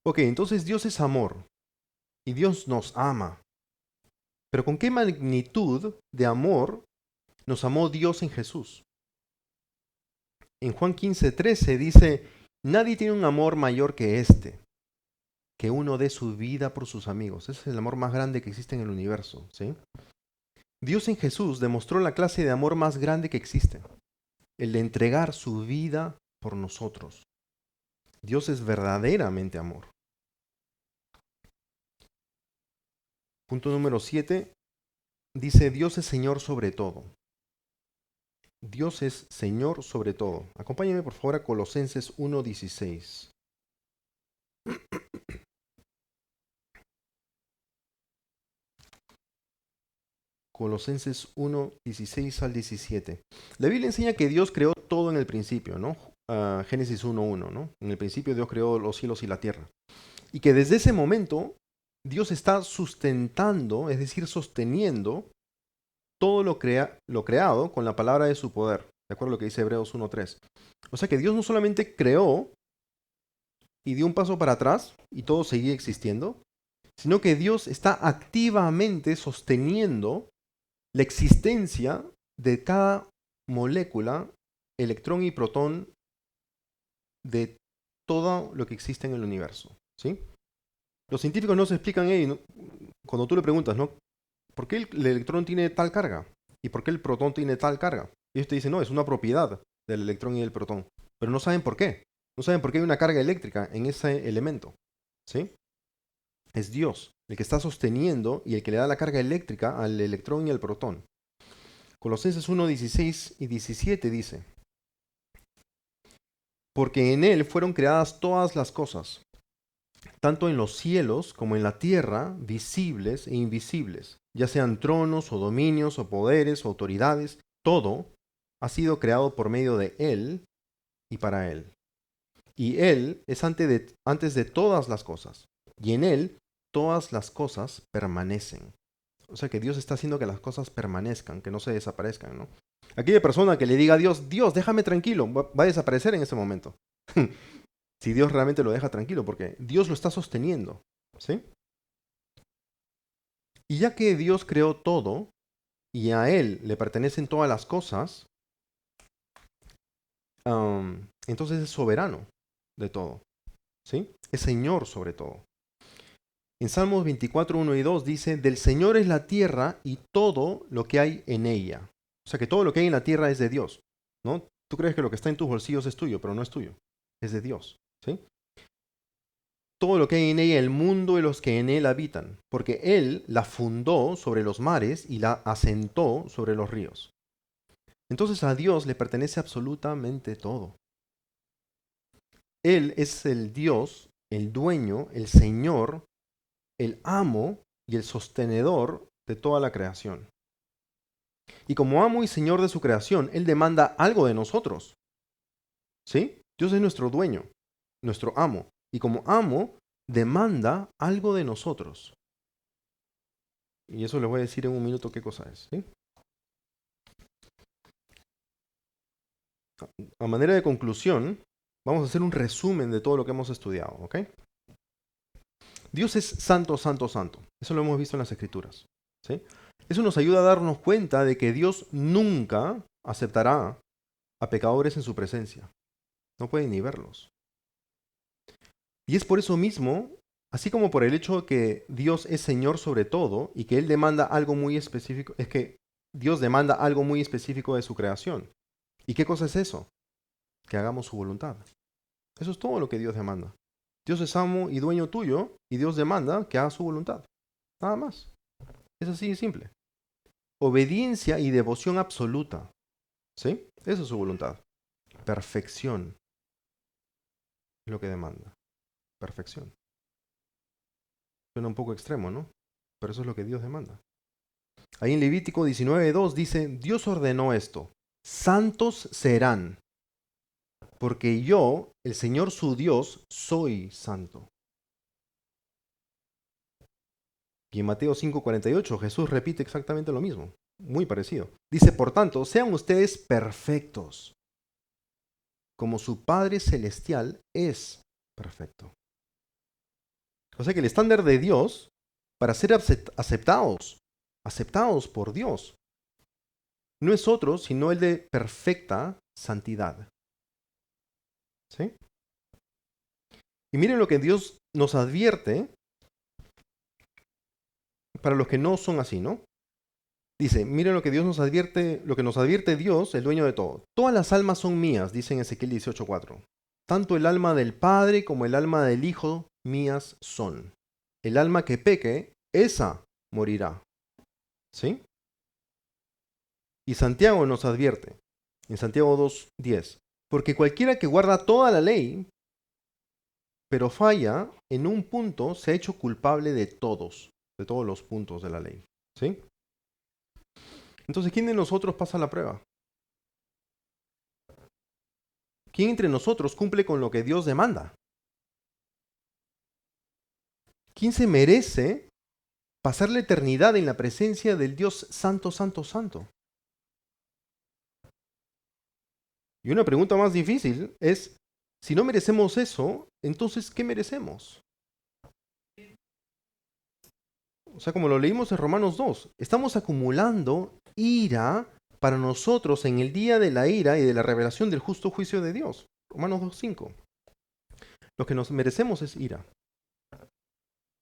Ok, entonces Dios es amor y Dios nos ama. Pero ¿con qué magnitud de amor nos amó Dios en Jesús? En Juan 15:13 dice, nadie tiene un amor mayor que este, que uno dé su vida por sus amigos. Ese es el amor más grande que existe en el universo, ¿sí? Dios en Jesús demostró la clase de amor más grande que existe, el de entregar su vida por nosotros. Dios es verdaderamente amor. Punto número 7 dice, Dios es Señor sobre todo. Dios es Señor sobre todo. Acompáñenme por favor a Colosenses 1:16. Colosenses 1:16 al 17. La Biblia enseña que Dios creó todo en el principio, ¿no? Génesis 1:1, ¿no? En el principio Dios creó los cielos y la tierra. Y que desde ese momento Dios está sustentando, es decir, sosteniendo todo lo creado con la palabra de su poder. De acuerdo a lo que dice Hebreos 1:3. O sea que Dios no solamente creó y dio un paso para atrás y todo seguía existiendo, sino que Dios está activamente sosteniendo la existencia de cada molécula, electrón y protón de todo lo que existe en el universo, ¿sí? Los científicos no se explican, cuando tú le preguntas, ¿no? ¿Por qué el electrón tiene tal carga? ¿Y por qué el protón tiene tal carga? Y ellos te dicen, no, es una propiedad del electrón y del protón. Pero no saben por qué. No saben por qué hay una carga eléctrica en ese elemento. ¿Sí? Es Dios el que está sosteniendo y el que le da la carga eléctrica al electrón y al protón. Colosenses 1:16 y 17 dice, porque en Él fueron creadas todas las cosas, tanto en los cielos como en la tierra, visibles e invisibles, ya sean tronos o dominios o poderes o autoridades, todo ha sido creado por medio de Él y para Él. Y Él es antes de todas las cosas, y en Él todas las cosas permanecen. O sea que Dios está haciendo que las cosas permanezcan, que no se desaparezcan, ¿no? Aquella persona que le diga a Dios, Dios, déjame tranquilo, va a desaparecer en ese momento. Si Dios realmente lo deja tranquilo, porque Dios lo está sosteniendo, ¿sí? Y ya que Dios creó todo, y a Él le pertenecen todas las cosas, entonces es soberano de todo, ¿sí? Es Señor sobre todo. En Salmos 24, 1 y 2 dice, del Señor es la tierra y todo lo que hay en ella. O sea que todo lo que hay en la tierra es de Dios, ¿no? Tú crees que lo que está en tus bolsillos es tuyo, pero no es tuyo, es de Dios, ¿sí? Todo lo que hay en ella, el mundo y los que en él habitan, porque Él la fundó sobre los mares y la asentó sobre los ríos. Entonces a Dios le pertenece absolutamente todo. Él es el Dios, el dueño, el Señor, el amo y el sostenedor de toda la creación. Y como amo y Señor de su creación, Él demanda algo de nosotros. ¿Sí? Dios es nuestro dueño, nuestro amo. Y como amo, demanda algo de nosotros. Y eso les voy a decir en un minuto qué cosa es. ¿Sí? A manera de conclusión, vamos a hacer un resumen de todo lo que hemos estudiado. ¿Ok? Dios es santo, santo, santo. Eso lo hemos visto en las Escrituras. ¿Sí? Eso nos ayuda a darnos cuenta de que Dios nunca aceptará a pecadores en su presencia. No pueden ni verlos. Y es por eso mismo, así como por el hecho de que Dios es Señor sobre todo y que Él demanda algo muy específico, es que Dios demanda algo muy específico de su creación. ¿Y qué cosa es eso? Que hagamos su voluntad. Eso es todo lo que Dios demanda. Dios es amo y dueño tuyo y Dios demanda que hagas su voluntad. Nada más. Es así de simple. Obediencia y devoción absoluta. ¿Sí? Eso es su voluntad. Perfección es lo que demanda. Perfección. Suena un poco extremo, ¿no? Pero eso es lo que Dios demanda. Ahí en Levítico 19:2 dice, Dios ordenó esto, santos serán, porque yo, el Señor su Dios, soy santo. Y en Mateo 5:48 Jesús repite exactamente lo mismo, muy parecido. Dice, por tanto, sean ustedes perfectos, como su Padre Celestial es perfecto. O sea que el estándar de Dios, para ser aceptados por Dios, no es otro sino el de perfecta santidad. ¿Sí? Y miren lo que Dios nos advierte para los que no son así, ¿no? Dice, miren lo que Dios nos advierte, lo que nos advierte Dios, el dueño de todo. Todas las almas son mías, dice en Ezequiel 18:4. Tanto el alma del Padre como el alma del Hijo mías son. El alma que peque, esa morirá. ¿Sí? Y Santiago nos advierte, en Santiago 2:10, porque cualquiera que guarda toda la ley, pero falla en un punto, se ha hecho culpable de todos los puntos de la ley. ¿Sí? Entonces, ¿quién de nosotros pasa la prueba? ¿Quién entre nosotros cumple con lo que Dios demanda? ¿Quién se merece pasar la eternidad en la presencia del Dios santo, santo, santo? Y una pregunta más difícil es, si no merecemos eso, entonces, ¿qué merecemos? O sea, como lo leímos en Romanos 2, estamos acumulando ira para nosotros en el día de la ira y de la revelación del justo juicio de Dios. Romanos 2:5. Lo que nos merecemos es ira,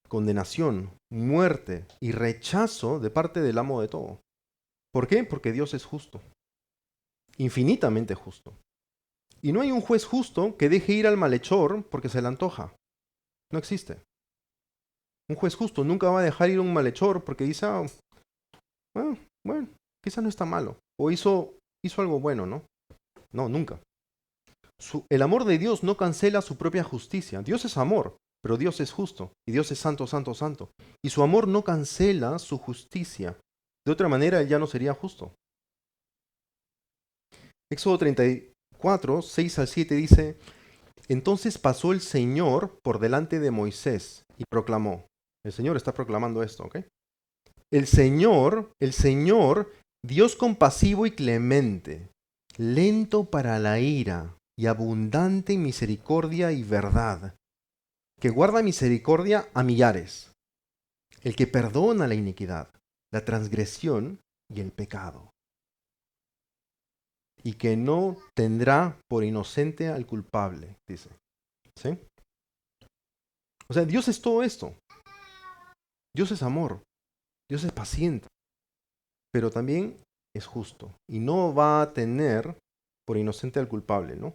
condenación, muerte y rechazo de parte del amo de todo. ¿Por qué? Porque Dios es justo, infinitamente justo. Y no hay un juez justo que deje ir al malhechor porque se le antoja. No existe. Un juez justo nunca va a dejar ir a un malhechor porque dice, bueno, quizás no está malo. O hizo algo bueno, ¿no? No, nunca. El amor de Dios no cancela su propia justicia. Dios es amor, pero Dios es justo. Y Dios es santo, santo, santo. Y su amor no cancela su justicia. De otra manera, él ya no sería justo. Éxodo 34, 6 al 7 dice, entonces pasó el Señor por delante de Moisés y proclamó. El Señor está proclamando esto, ¿ok? El Señor, Dios compasivo y clemente, lento para la ira y abundante en misericordia y verdad, que guarda misericordia a millares, el que perdona la iniquidad, la transgresión y el pecado, y que no tendrá por inocente al culpable, dice. ¿Sí? O sea, Dios es todo esto. Dios es amor, Dios es paciente, pero también es justo y no va a tener por inocente al culpable, ¿no?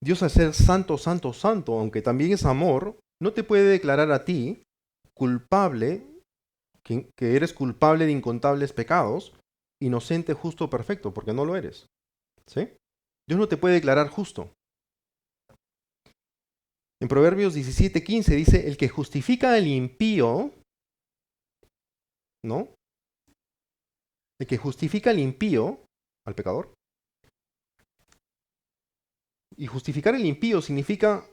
Dios al ser santo, santo, santo, aunque también es amor, no te puede declarar a ti culpable, que eres culpable de incontables pecados, inocente, justo, perfecto, porque no lo eres. ¿Sí? Dios no te puede declarar justo. En Proverbios 17:15 dice, el que justifica al impío, ¿no? El que justifica al impío, al pecador, y justificar al impío significa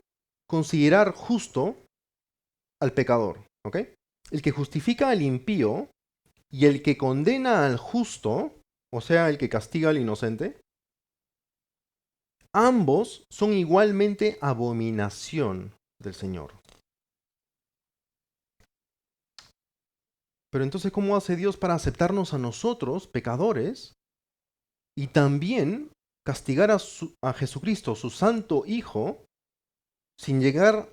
considerar justo al pecador, ¿ok? El que justifica al impío y el que condena al justo, o sea, el que castiga al inocente, ambos son igualmente abominación del Señor. Pero entonces, ¿cómo hace Dios para aceptarnos a nosotros, pecadores, y también castigar a Jesucristo, su santo Hijo, sin llegar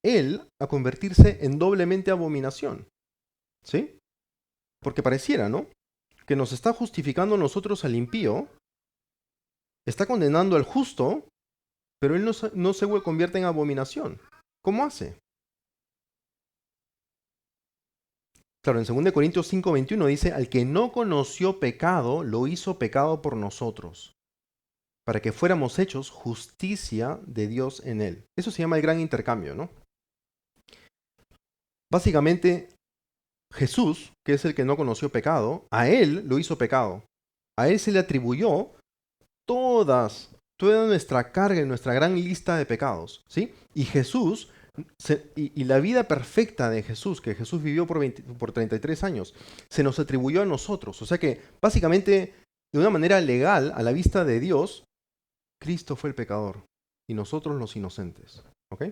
Él a convertirse en doblemente abominación? ¿Sí? Porque pareciera, ¿no? Que nos está justificando nosotros al impío, está condenando al justo, pero él no se convierte en abominación. ¿Cómo hace? Claro, en 2 Corintios 5:21 dice, al que no conoció pecado, lo hizo pecado por nosotros, para que fuéramos hechos justicia de Dios en él. Eso se llama el gran intercambio, ¿no? Básicamente, Jesús, que es el que no conoció pecado, a él lo hizo pecado. A él se le atribuyó toda nuestra carga y nuestra gran lista de pecados, ¿sí? Y Jesús, y la vida perfecta de Jesús, que Jesús vivió por 33 años, se nos atribuyó a nosotros. O sea que, básicamente, de una manera legal, a la vista de Dios, Cristo fue el pecador y nosotros los inocentes, ¿ok?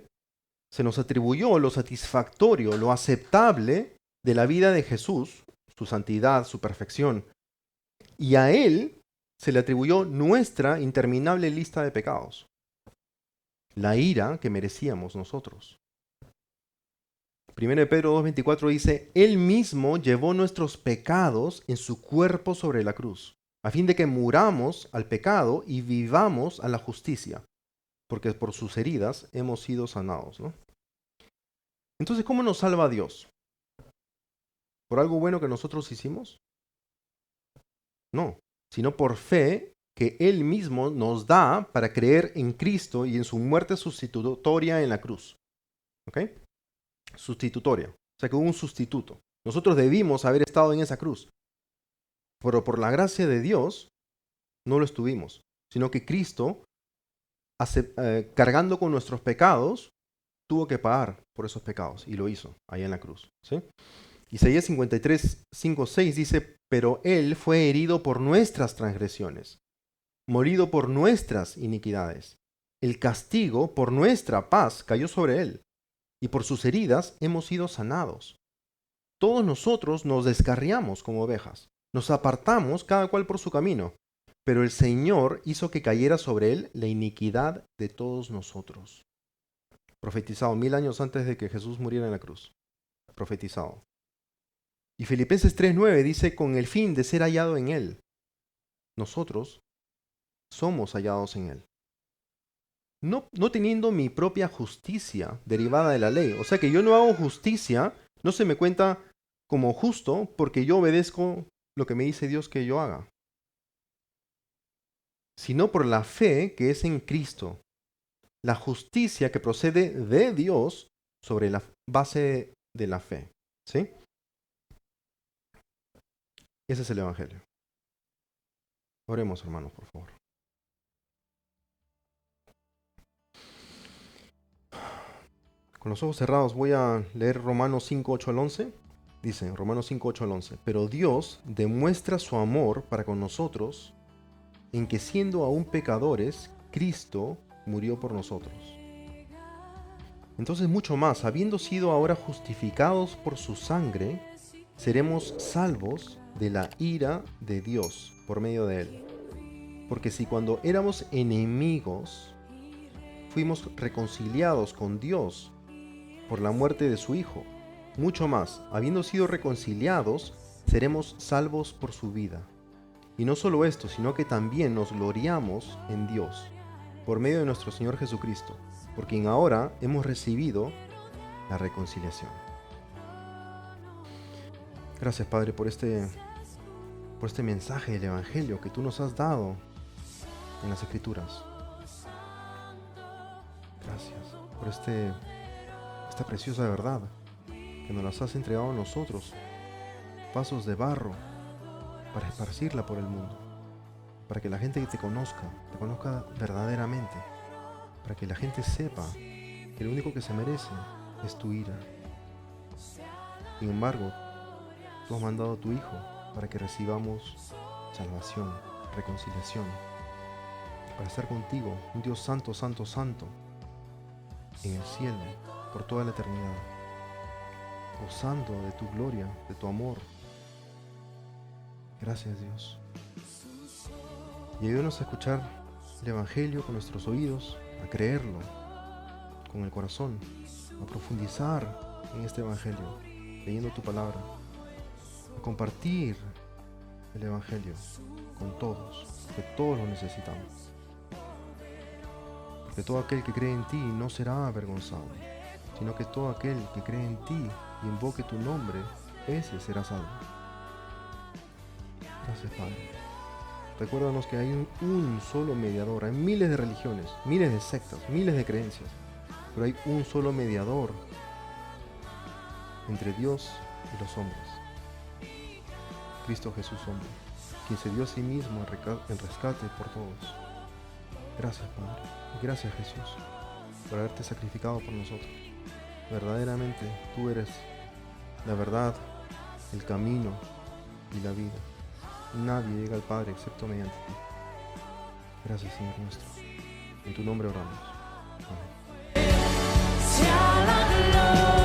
Se nos atribuyó lo satisfactorio, lo aceptable de la vida de Jesús, su santidad, su perfección, y a Él se le atribuyó nuestra interminable lista de pecados, la ira que merecíamos nosotros. 1 Pedro 2:24 dice, Él mismo llevó nuestros pecados en su cuerpo sobre la cruz, a fin de que muramos al pecado y vivamos a la justicia, porque por sus heridas hemos sido sanados, ¿no? Entonces, ¿cómo nos salva Dios? ¿Por algo bueno que nosotros hicimos? No, sino por fe que Él mismo nos da para creer en Cristo y en su muerte sustitutoria en la cruz. ¿Ok? Sustitutoria. O sea que hubo un sustituto. Nosotros debimos haber estado en esa cruz. Pero por la gracia de Dios no lo estuvimos. Sino que Cristo, cargando con nuestros pecados, tuvo que pagar por esos pecados. Y lo hizo ahí en la cruz. ¿Sí? Isaías 53, 5, 6 dice, pero Él fue herido por nuestras transgresiones, morido por nuestras iniquidades. El castigo por nuestra paz cayó sobre Él, y por sus heridas hemos sido sanados. Todos nosotros nos descarriamos como ovejas, nos apartamos cada cual por su camino, pero el Señor hizo que cayera sobre Él la iniquidad de todos nosotros. Profetizado 1000 años antes de que Jesús muriera en la cruz. Profetizado. Y Filipenses 3:9 dice, con el fin de ser hallado en Él. Nosotros somos hallados en Él. no teniendo mi propia justicia derivada de la ley. O sea que yo no hago justicia, no se me cuenta como justo porque yo obedezco lo que me dice Dios que yo haga, sino por la fe que es en Cristo, la justicia que procede de Dios sobre la base de la fe. ¿Sí? Ese es el Evangelio. Oremos, hermanos, por favor. Con los ojos cerrados voy a leer Romanos 5, 8 al 11. Dice, Romanos 5, 8 al 11. Pero Dios demuestra su amor para con nosotros en que siendo aún pecadores, Cristo murió por nosotros. Entonces mucho más, habiendo sido ahora justificados por su sangre, seremos salvos de la ira de Dios por medio de él. Porque si cuando éramos enemigos, fuimos reconciliados con Dios por la muerte de su Hijo, mucho más, habiendo sido reconciliados, seremos salvos por su vida. Y no solo esto, sino que también nos gloriamos en Dios, por medio de nuestro Señor Jesucristo, por quien ahora hemos recibido la reconciliación. Gracias, Padre, por este mensaje del Evangelio que tú nos has dado en las Escrituras. Gracias por esta preciosa verdad que nos las has entregado a nosotros, vasos de barro, para esparcirla por el mundo, para que la gente te conozca verdaderamente, para que la gente sepa que lo único que se merece es tu ira. Sin embargo, tú has mandado a tu Hijo para que recibamos salvación, reconciliación, para estar contigo, un Dios santo, santo, santo, en el cielo, por toda la eternidad, gozando de tu gloria, de tu amor. Gracias, Dios. Y ayúdanos a escuchar el Evangelio con nuestros oídos, a creerlo con el corazón, a profundizar en este Evangelio, leyendo tu palabra, a compartir el Evangelio con todos, porque todos lo necesitamos. Porque todo aquel que cree en ti no será avergonzado, sino que todo aquel que cree en ti y invoque tu nombre, ese será salvo. Gracias, Padre. Recuérdanos que hay un solo mediador. Hay miles de religiones, miles de sectas, miles de creencias, pero hay un solo mediador entre Dios y los hombres. Cristo Jesús hombre, quien se dio a sí mismo en rescate por todos. Gracias, Padre. Y gracias, Jesús, por haberte sacrificado por nosotros. Verdaderamente, tú eres la verdad, el camino y la vida. Nadie llega al Padre excepto mediante ti. Gracias, Señor nuestro. En tu nombre oramos. Amén.